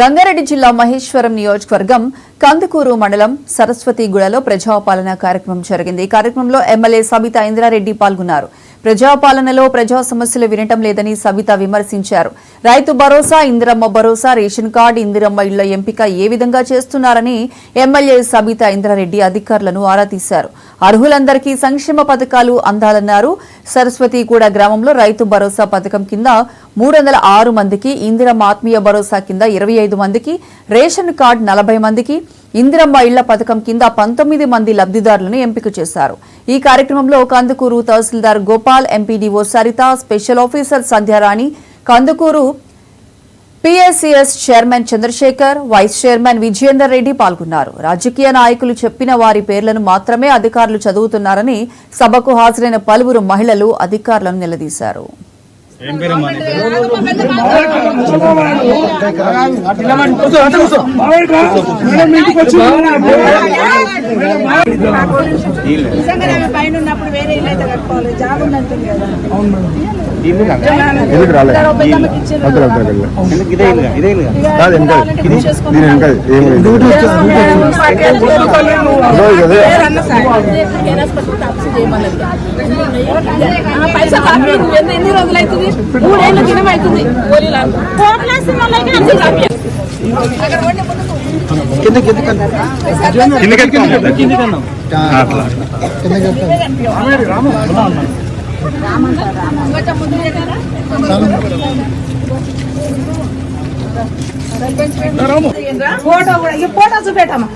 రంగారెడ్డి జిల్లా మహేశ్వరం నియోజకవర్గం కందుకూరు మండలం సరస్వతిగూడలో ప్రజాపాలన కార్యక్రమం జరిగింది. ఈ కార్యక్రమంలో ఎమ్మెల్యే సబితా ఇంద్రారెడ్డి పాల్గొన్నారు. ప్రజాపాలనలో ప్రజా సమస్యలు వినటం లేదని సబిత విమర్శించారు. రైతు భరోసా, ఇందిరమ్మ భరోసా, రేషన్ కార్డు, ఇందిరమ్మ ఇళ్ల ఎంపిక ఏ విధంగా చేస్తున్నారని ఎమ్మెల్యే సబితా ఇంద్రారెడ్డి అధికారులను ఆరా తీశారు. అర్హులందరికీ సంక్షేమ పథకాలు అందాలన్నారు. సరస్వతిగూడ గ్రామంలో రైతు భరోసా పథకం కింద 306 మందికి, ఇందిరమ్మ ఆత్మీయ భరోసా కింద 25 మందికి, రేషన్ కార్డు 40 మందికి, ఇందిరమ్మ ఇళ్ల పథకం కింద 19 మంది లబ్ధిదారులను ఎంపిక చేశారు. ఈ కార్యక్రమంలో Kandukur tahsildar Gopal, MPDO Saritha, special officer Sandhyarani, Kandukur PSCS chairman Chandrashekar, vice chairman Vijayender Reddy పాల్గొన్నారు. రాజకీయ నాయకులు చెప్పిన వారి పేర్లను మాత్రమే అధికారులు చదువుతున్నారని సభకు హాజరైన పలువురు మహిళలు అధికారులను నిలదీశారు. ఫోటో చూపెట్టమ్మా.